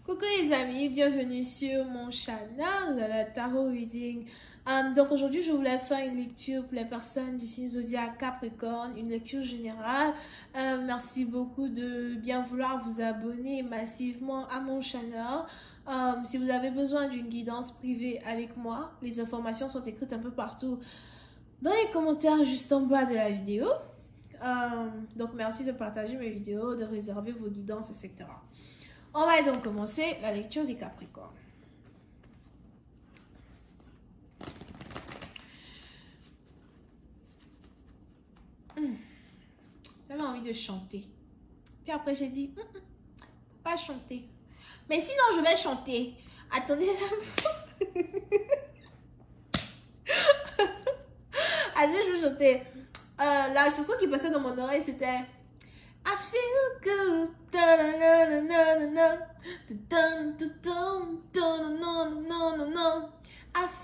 Coucou les amis, bienvenue sur mon channel, la Tarot Reading. Donc aujourd'hui, je voulais faire une lecture pour les personnes du signe zodiaque Capricorne, une lecture générale. Merci beaucoup de bien vouloir vous abonner massivement à mon channel. Si vous avez besoin d'une guidance privée avec moi, les informations sont écrites un peu partout dans les commentaires juste en bas de la vidéo. Donc merci de partager mes vidéos, de réserver vos guidances, etc. On va donc commencer la lecture des Capricornes. J'avais envie de chanter. Puis après, j'ai dit, pas chanter. Mais sinon, je vais chanter. Attendez. Attendez, je vais chanter. La chanson qui passait dans mon oreille, c'était I feel good. I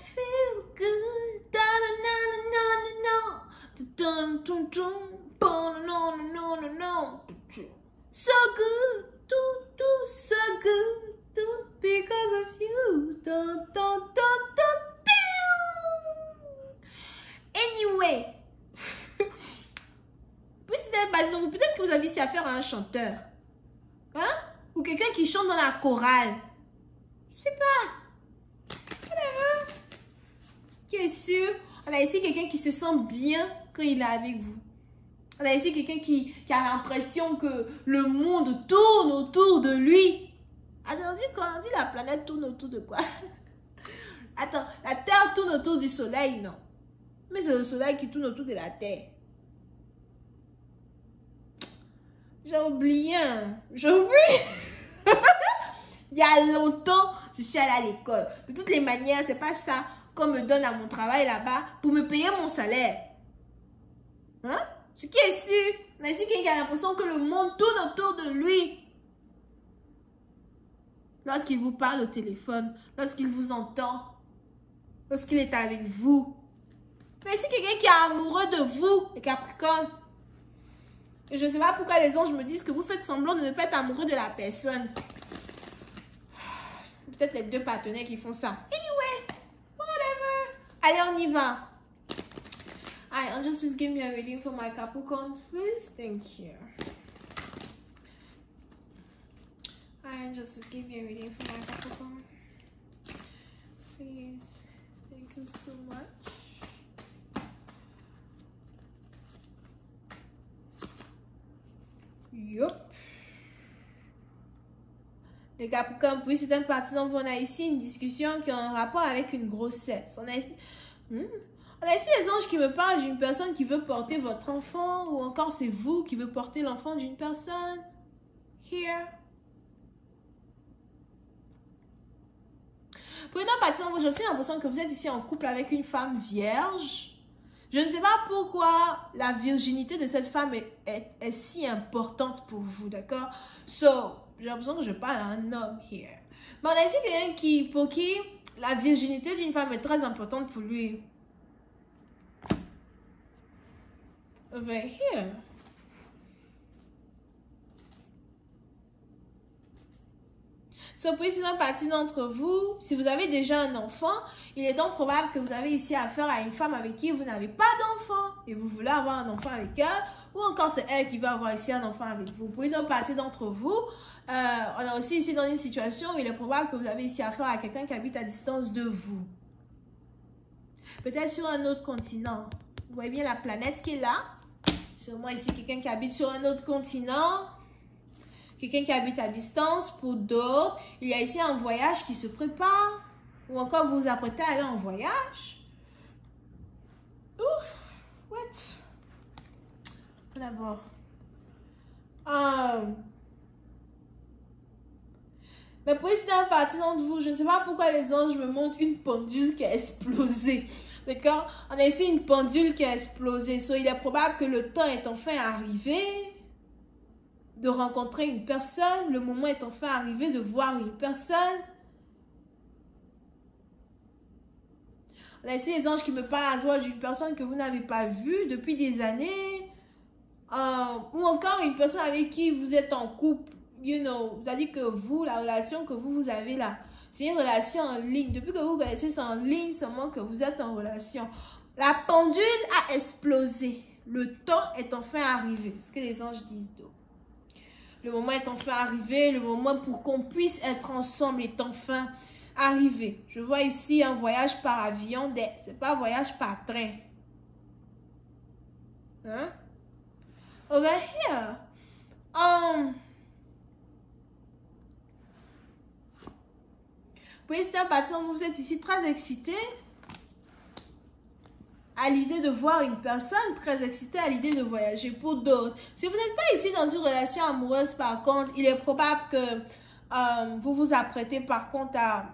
feel good. So good, so good, because of you. Anyway. Peut-être que vous avez ici affaire à un chanteur. Hein? Ou quelqu'un qui chante dans la chorale. Je sais pas. Whatever. Qui est sûr? On a ici quelqu'un qui se sent bien quand il est avec vous. On a ici quelqu'un qui a l'impression que le monde tourne autour de lui. Attends, on dit la planète tourne autour de quoi? Attends, la Terre tourne autour du Soleil, non? Mais c'est le Soleil qui tourne autour de la Terre. J'ai oublié. J'ai oublié. Il y a longtemps, je suis allée à l'école. De toutes les manières, c'est pas ça qu'on me donne à mon travail là-bas pour me payer mon salaire. Hein? Ce qui est sûr, on a ici quelqu'un qui a l'impression que le monde tourne autour de lui. Lorsqu'il vous parle au téléphone, lorsqu'il vous entend, lorsqu'il est avec vous. On a ici quelqu'un qui est amoureux de vous, les Capricornes. Et je ne sais pas pourquoi les anges me disent que vous faites semblant de ne pas être amoureux de la personne. Peut-être les deux partenaires qui font ça. Anyway, whatever. Allez, on y va. Hi, Angels, please give me a reading for my Capricorn, please. Thank you. Hi, Angels, please give me a reading for my Capricorn. Please. Thank you so much. Yup. Les Capricornes, puis c'est un parti dont on a ici une discussion qui a un rapport avec une grossesse. On a ici les anges qui me parlent d'une personne qui veut porter votre enfant, ou encore c'est vous qui veut porter l'enfant d'une personne. Here. Pour une autre partie, j'ai aussi l'impression que vous êtes ici en couple avec une femme vierge. Je ne sais pas pourquoi la virginité de cette femme est si importante pour vous, d'accord? So, j'ai l'impression que je parle à un homme here. Mais on a ici quelqu'un pour qui la virginité d'une femme est très importante pour lui. Over here. So, pour une partie d'entre vous, si vous avez déjà un enfant, il est donc probable que vous avez ici affaire à une femme avec qui vous n'avez pas d'enfant et vous voulez avoir un enfant avec elle, ou encore c'est elle qui va avoir ici un enfant avec vous. Pour une autre partie d'entre vous, on a aussi ici dans une situation où il est probable que vous avez ici affaire à quelqu'un qui habite à distance de vous. Peut-être sur un autre continent. Vous voyez bien la planète qui est là. Sûrement ici quelqu'un qui habite sur un autre continent. Quelqu'un qui habite à distance. Pour d'autres, il y a ici un voyage qui se prépare. Ou encore vous vous apprêtez à aller en voyage. Ouf, what? D'abord. Mais pour ici, dans la partie d'entre vous, je ne sais pas pourquoi les anges me montrent une pendule qui a explosé. D'accord? On a ici une pendule qui a explosé. So, il est probable que le temps est enfin arrivé de rencontrer une personne. Le moment est enfin arrivé de voir une personne. On a ici les anges qui me parlent à soi d'une personne que vous n'avez pas vue depuis des années. Ou encore une personne avec qui vous êtes en couple c'est-à-dire que vous, la relation que vous avez là, c'est une relation en ligne. Depuis que vous connaissez, c'est en ligne seulement que vous êtes en relation. La pendule a explosé. Le temps est enfin arrivé. Ce que les anges disent d'eau. Le moment est enfin arrivé. Le moment pour qu'on puisse être ensemble est enfin arrivé. Je vois ici un voyage par avion. C'est pas un voyage par train. Hein? Over here. Oui, c'est un patient, vous êtes ici très excité à l'idée de voir une personne, très excité à l'idée de voyager. Pour d'autres, si vous n'êtes pas ici dans une relation amoureuse, par contre, il est probable que vous vous apprêtez par contre à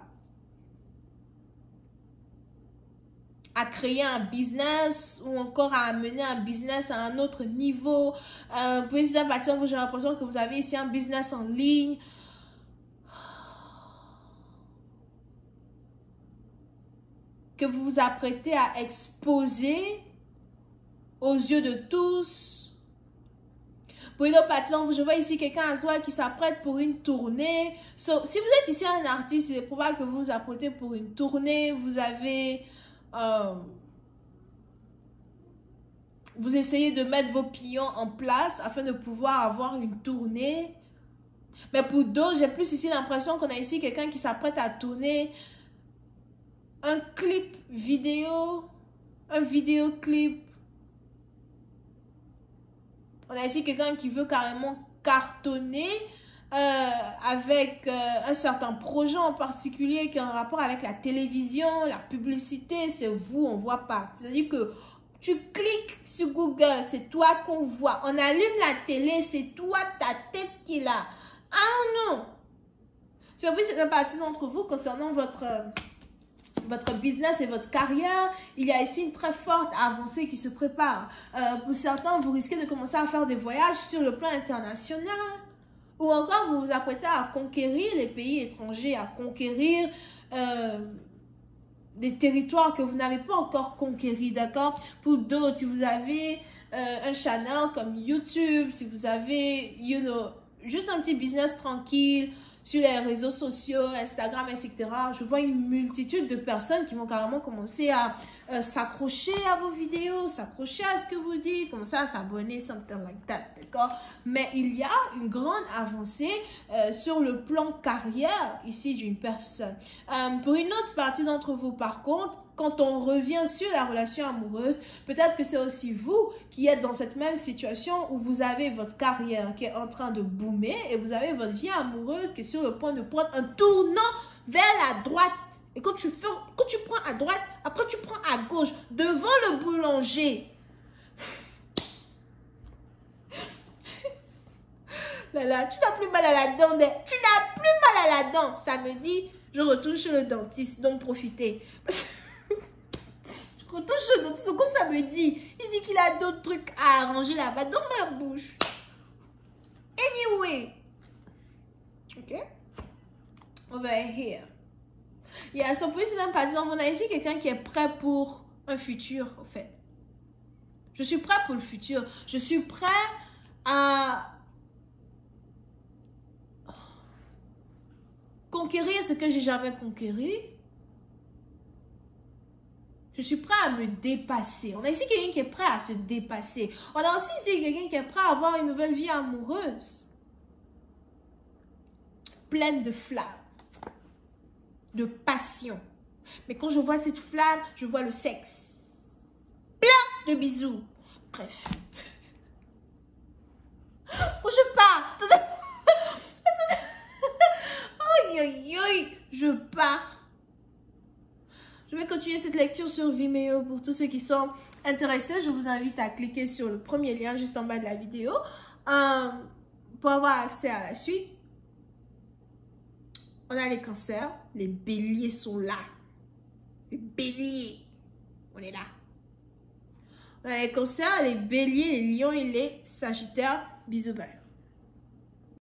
créer un business ou encore à amener un business à un autre niveau. Pour ici, un patient, j'ai l'impression que vous avez ici un business en ligne. Que vous vous apprêtez à exposer aux yeux de tous. Pour une autre partie, je vois ici quelqu'un à soi qui s'apprête pour une tournée. Si vous êtes ici un artiste, il est probable que vous vous apprêtez pour une tournée. Vous avez... vous essayez de mettre vos pions en place afin de pouvoir avoir une tournée. Mais pour d'autres, j'ai plus ici l'impression qu'on a ici quelqu'un qui s'apprête à tourner un clip vidéo, un vidéoclip. On a ici quelqu'un qui veut carrément cartonner avec un certain projet en particulier qui a un rapport avec la télévision, la publicité. C'est vous, on ne voit pas. C'est-à-dire que tu cliques sur Google, c'est toi qu'on voit. On allume la télé, c'est toi, ta tête qui est là. Ah non! Surprise, c'est une partie d'entre vous concernant votre business et votre carrière. Il y a ici une très forte avancée qui se prépare. Pour certains, vous risquez de commencer à faire des voyages sur le plan international. Ou encore, vous vous apprêtez à conquérir les pays étrangers, à conquérir des territoires que vous n'avez pas encore conquéris, d'accord? Pour d'autres, si vous avez un channel comme YouTube, si vous avez, juste un petit business tranquille, sur les réseaux sociaux, Instagram, etc. Je vois une multitude de personnes qui vont carrément commencer à s'accrocher à vos vidéos, s'accrocher à ce que vous dites, commencer à s'abonner, something like that, d'accord? Mais il y a une grande avancée sur le plan carrière ici d'une personne. Pour une autre partie d'entre vous, par contre, quand on revient sur la relation amoureuse, peut-être que c'est aussi vous qui êtes dans cette même situation où vous avez votre carrière qui est en train de boomer et vous avez votre vie amoureuse qui est sur le point de prendre un tournant vers la droite. Et quand tu prends à droite, après tu prends à gauche, devant le boulanger. Là, tu n'as plus mal à la dent. Tu n'as plus mal à la dent. Ça me dit, je retourne chez le dentiste, donc profitez. Je retourne chez le dentiste, c'est quoi ça me dit? Il dit qu'il a d'autres trucs à arranger là-bas dans ma bouche. Anyway. Ok? Over here. Il y a son président, par exemple, on a ici quelqu'un qui est prêt pour un futur, en fait. Je suis prêt pour le futur. Je suis prêt à conquérir ce que j'ai jamais conquéri. Je suis prêt à me dépasser. On a ici quelqu'un qui est prêt à se dépasser. On a aussi ici quelqu'un qui est prêt à avoir une nouvelle vie amoureuse. Pleine de flammes. De passion. Mais quand je vois cette flamme, je vois le sexe. Plein de bisous. Bref. Où je pars. Aïe, aïe, aïe. Je pars. Je vais continuer cette lecture sur Vimeo pour tous ceux qui sont intéressés. Je vous invite à cliquer sur le premier lien juste en bas de la vidéo pour avoir accès à la suite. On a les cancers. Les béliers sont là. Les béliers. On est là. On a les cancers, les béliers, les lions et les sagittaires. Bisous, bye.